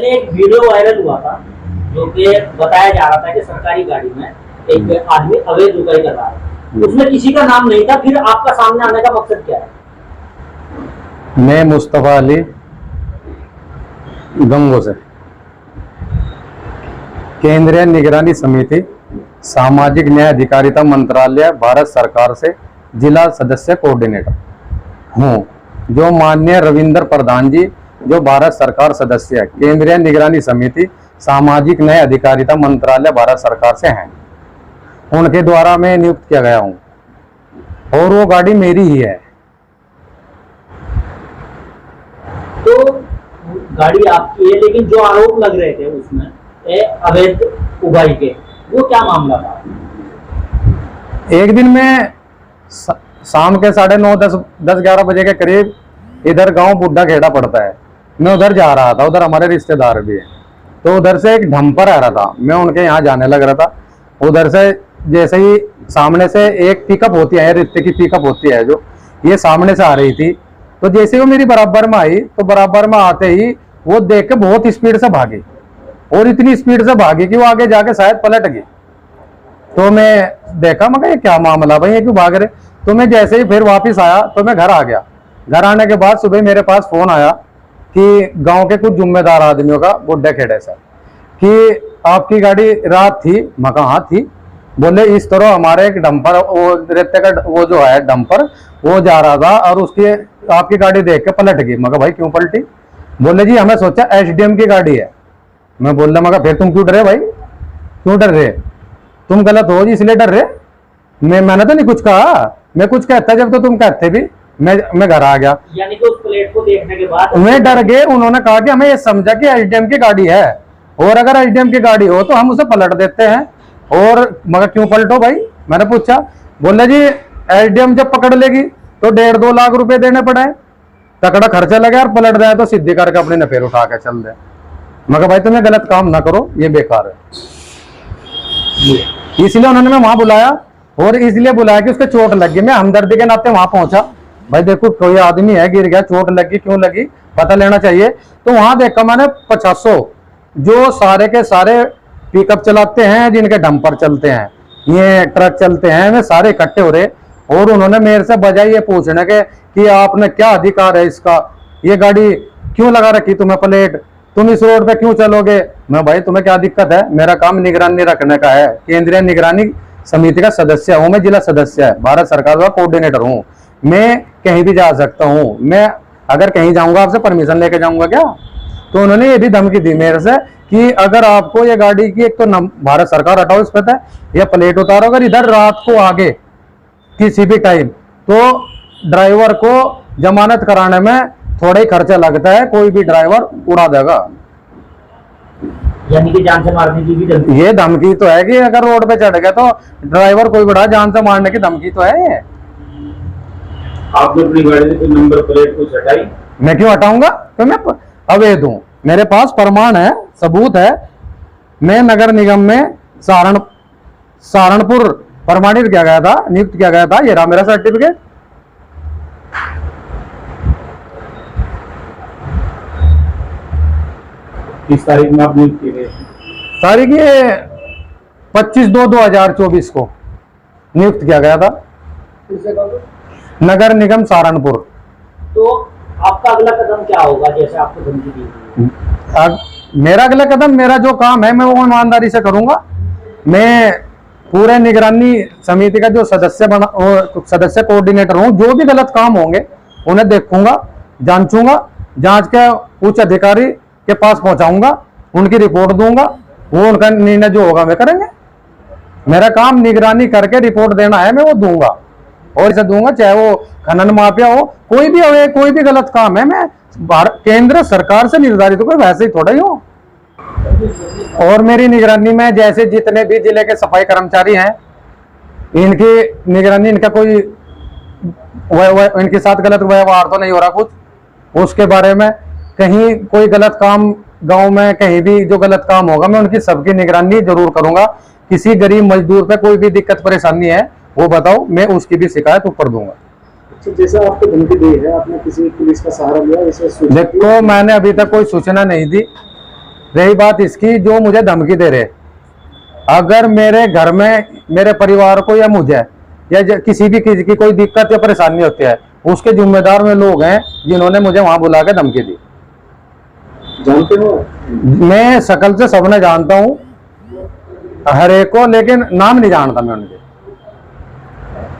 एक video viral हुआ था जो कि बताया जा रहा था कि सरकारी गाड़ी में एक आदमी अवैध रुपये कर रहा है, उसमें किसी का नाम नहीं था। फिर आपका सामने आने का मकसद क्या है? मैं मुस्तफा अली गंगो से केंद्रीय निगरानी समिति सामाजिक न्याय अधिकारिता मंत्रालय भारत सरकार से जिला सदस्य कोऑर्डिनेटर हूँ। जो माननीय रविंद्र प्रधान जी जो भारत सरकार सदस्य है केंद्रीय निगरानी समिति सामाजिक न्याय अधिकारिता मंत्रालय भारत सरकार से हैं, उनके द्वारा मैं नियुक्त किया गया हूँ और वो गाड़ी मेरी ही है। तो गाड़ी आपकी है, लेकिन जो आरोप लग रहे थे उसमें अवैध उगाई के, वो क्या मामला था? एक दिन में शाम के 9:30 10-11 बजे के करीब इधर गांव बुड्ढा खेड़ा पड़ता है, मैं उधर जा रहा था, उधर हमारे रिश्तेदार भी है, तो उधर से एक डंपर आ रहा था, मैं उनके यहाँ जाने लग रहा था। उधर से जैसे ही सामने से एक पिकअप होती है, रिश्ते की पिकअप होती है जो ये सामने से आ रही थी, तो जैसे वो मेरी बराबर में आई तो बराबर में आते ही वो देख के बहुत स्पीड से भागी और इतनी स्पीड से भागी कि वो आगे जाके शायद पलट गई। तो मैं देखा, मैं ये क्या मामला भाई, ये क्यों भाग रहे? तो मैं जैसे ही फिर वापस आया तो मैं घर आ गया। घर आने के बाद सुबह मेरे पास फोन आया कि गांव के कुछ जिम्मेदार आदमियों का बुड्ढे खेड़े से कि आपकी गाड़ी रात थी। मैं कहा हाँ थी। बोले इस तरह हमारे एक डंपर, वो रेते का वो जो है डंपर, वो जा रहा था और उसकी आपकी गाड़ी देख के पलट गई। मैं कहा भाई क्यों पलटी? बोले जी हमें सोचा एसडीएम की गाड़ी है। मैं बोल रहा, मगर फिर तुम क्यों डरे भाई, क्यों डर रहे? तुम गलत हो जी इसलिए डर रहे? मैंने तो नहीं कुछ कहा, मैं कुछ कहता जब तो तुम कहते भी। मैं घर आ गया। यानी कि उस प्लेट को देखने के बाद मैं डर गए। उन्होंने कहा कि हमें ये समझा कि एसडीएम की गाड़ी है और अगर एसडीएम की गाड़ी हो तो हम उसे पलट देते हैं। और मगर क्यों पलटो भाई, मैंने पूछा। बोले जी एसडीएम जब पकड़ लेगी तो 1.5-2 लाख रुपए देने पड़े, तकड़ा खर्चा लगे और पलट जाए तो सीधी करके अपने नफेर उठा के चल दे। मगर भाई तुम्हें गलत काम ना करो, ये बेकार है। इसलिए उन्होंने मैं वहां बुलाया और इसलिए बुलाया कि उसके चोट लग गई। मैं हमदर्दी के नाते वहां पहुंचा। भाई देखो कोई आदमी है गिर गया, चोट लगी, क्यों लगी पता लेना चाहिए। तो वहां देखा मैंने 50 जो सारे के सारे पिकअप चलाते हैं, जिनके डंपर चलते हैं, ये ट्रक चलते हैं, वे सारे इकट्ठे हो रहे और उन्होंने मेरे से बजाय ये पूछने के कि आपने क्या अधिकार है इसका, ये गाड़ी क्यों लगा रखी तुम्हें प्लेट, तुम इस रोड पे क्यों चलोगे? मैं भाई तुम्हें क्या दिक्कत है? मेरा काम निगरानी रखने का है, केंद्रीय निगरानी समिति का सदस्य हूं, मैं जिला सदस्य है, भारत सरकार का कोऑर्डिनेटर हूं, मैं कहीं भी जा सकता हूं। मैं अगर कहीं जाऊंगा आपसे परमिशन लेके जाऊंगा क्या? तो उन्होंने ये भी धमकी दी मेरे से कि अगर आपको ये गाड़ी की एक तो भारत सरकार हटाओ इस पे या प्लेट उतारो, अगर इधर रात को आगे किसी भी टाइम तो ड्राइवर को जमानत कराने में थोड़ा ही खर्चा लगता है, कोई भी ड्राइवर उड़ा देगा। यानी कि जान से मारने की भी धमकी? ये धमकी तो है कि अगर रोड पे चढ़ गया तो ड्राइवर कोई बड़ा जान से मारने की धमकी तो है ये। आपने अपनी गाड़ी की नंबर प्लेट को हटाई? मैं क्यों हटाऊंगा? तो मैं अवैध हूं, मेरे पास प्रमाण है, सबूत है। मैं नगर निगम में सहारनपुर प्रमाणित किया गया था, नियुक्त किया गया था। ये रहा मेरा सर्टिफिकेट। किस तारीख में आप नियुक्त किए गए? तारीख ये 25/2/2024 को नियुक्त किया गया था, नगर निगम सहारनपुर। तो आपका अगला कदम क्या होगा जैसे आपको धमकी दी? मेरा अगला कदम, मेरा जो काम है मैं वो ईमानदारी से करूंगा। मैं पूरे निगरानी समिति का जो सदस्य कोऑर्डिनेटर हूं, जो भी गलत काम होंगे उन्हें देखूंगा, जांचूंगा, जांच के उच्च अधिकारी के पास पहुंचाऊंगा, उनकी रिपोर्ट दूंगा, वो उनका निर्णय जो होगा मैं करेंगे। मेरा काम निगरानी करके रिपोर्ट देना है, मैं वो दूंगा और इसे दूंगा, चाहे वो खनन माफिया हो, कोई भी हो, कोई भी गलत काम है मैं केंद्र सरकार से निर्धारित हो, वैसे ही थोड़ा ही हो। और मेरी निगरानी में जैसे जितने भी जिले के सफाई कर्मचारी हैं, इनकी निगरानी, इनका कोई इनके साथ गलत व्यवहार तो नहीं हो रहा कुछ, उसके बारे में कहीं कोई गलत काम गांव में कहीं भी जो गलत काम होगा मैं उनकी सबकी निगरानी जरूर करूंगा। किसी गरीब मजदूर पे कोई भी दिक्कत परेशानी है वो बताओ, मैं उसकी भी शिकायत ऊपर दूंगा। जैसे आपको धमकी दी है, आपने किसी पुलिस का सहारा लिया? देखो मैंने अभी तक कोई सूचना नहीं दी, रही बात इसकी, जो मुझे धमकी दे रहे, अगर मेरे घर में मेरे परिवार को या मुझे या किसी भी चीज की कोई दिक्कत या परेशानी होती है, उसके जिम्मेदार में लोग हैं जिन्होंने मुझे वहां बुला के धमकी दी। जानते हो? मैं शकल से सबने जानता हूँ हर एक को, लेकिन नाम नहीं जानता मैं उनके।